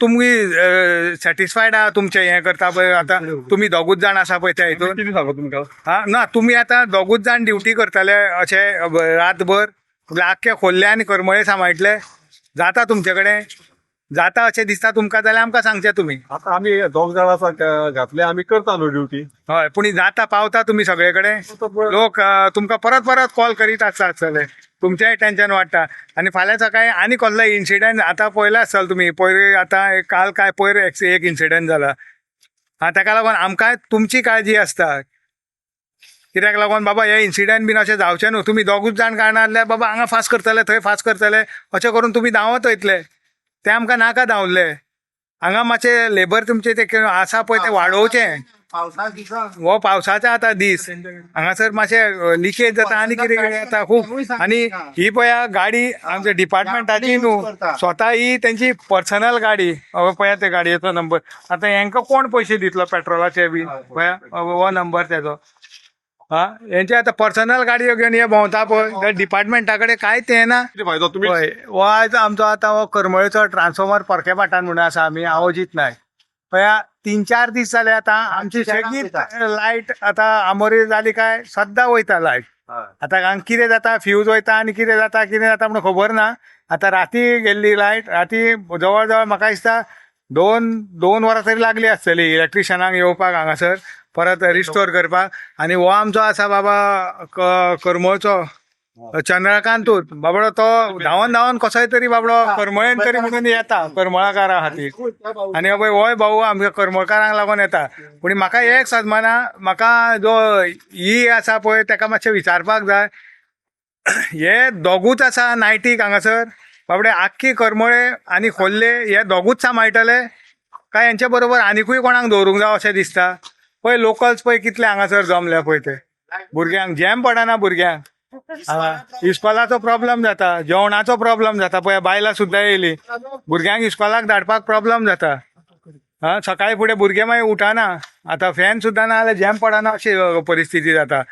तुम्ही सॅटिस्फाईड आहात तुमचे हे करता पळय आता तुम्ही दोगूच जाण आसा पळय त्या हितून किती सांगू तुमकां हा ना तुम्ही आता दोगूच जाण ड्युटी करतले अशे रातभर म्हटल्यार आख्खे खोल्ले आनी करमळे सांबाळटले जाता तुमचे कडेन जाता अशें दिसता तुमकां जाल्यार आमकां सांगचें तुमी आतां आमी दोग जाण आसा घातले आमी करता न्हू ड्युटी हय पूण जाता पावता तुमी सगळे कडेन लोक तुमकां परत परत कॉल करीत आसतले तुमचेंय टेन्शन वाडटा आनी फाल्यां सकाळीं आनी कसलो इन्सिडंट आतां पळयला आसतलो तुमी पयर आतां काल काय पयर एक इन्सिडंट जाला ताका लागून आमकांय तुमची काळजी आसता कित्याक लागून बाबा हे इन्सिडंट बीन अशें जावचें न्हू तुमी दोगूच जाण काडना जाल्यार बाबा हांगा फास्ट करतले थंय फास्ट करतले अशें करून तुमी धांवत वयतले ते आमकां नाका धांवले हांगा मातशें लेबर तुमचे ते आसा पळय ते वाडोवचें हो पावसाचे आतां दीस हांगासर मातशें लिकेज जाता आनी कितें कितें जाता खूब आनी ही पळया गाडी आमच्या डिपार्टमेंटाची न्हू स्वता ही तेंची पर्सनल गाडी पळया ते गाडयेचो नंबर आतां हेंकां कोण पयशे दितलो पेट्रोलाचे बी पळया हो नंबर तेजो हा हेंचे आतां पर्सनल गाडयो घेवन हे भोंवता पळय डिपार्टमेंटा कडेन कांयच हें ना कितें फायदो तुमी हय हो आयज आमचो आतां हो करमळेचो ट्रान्सफॉर्मर परके भाटान म्हणून आसा आमी आवजीत नाय पळया 3-4 दीस जाले आतां आमची सगळी लायट आतां आमोरी जाली काय सद्दां वयता लायट आतां हांगा कितें जाता फ्यूज वयता आनी कितें जाता म्हणून खबर ना आतां राती गेल्ली लायट राती जवळ जवळ म्हाका दिसता 2 वरां तरी लागली आसतली इलेक्ट्रिशनाक येवपाक हांगासर परत रिस्टोर करपाक आनी हो आमचो आसा बाबा करमळचो चंद्रकांतूत बाबडो तो धांवन धांवन कसोय तरी बाबडो करमळेन तरी म्हणून येता करमळकारा खातीर आनी पळय होय भाऊ आमच्या करमळकारांक लागून येता पूण म्हाका एक सदमाना म्हाका जो ही आसा पळय ताका मातशें विचारपाक जाय हे दोगूच आसा नायटीक हांगासर बाबडे आख्खी करमळे आनी खोल्ले हे दोगूच सांबाळटले काय हेंचे बरोबर आनिकूय कोणाक दवरूंक जाय अशें दिसता पळय लोकल्स पळय कितले हांगासर जमले पळय ते भुरग्यांक जॅम पडना भुरग्यांक इस्कॉलाचो प्रॉब्लेम जाता जेवणाचो प्रॉब्लेम जाता पळय बायलां सुद्दां येयली भुरग्यांक इस्कॉलाक धाडपाक प्रॉब्लेम जाता हा सकाळी फुडें भुरगे मागीर उठना आतां फॅन सुद्दां ना जाल्यार जॅम पडना अशी परिस्थिती जाता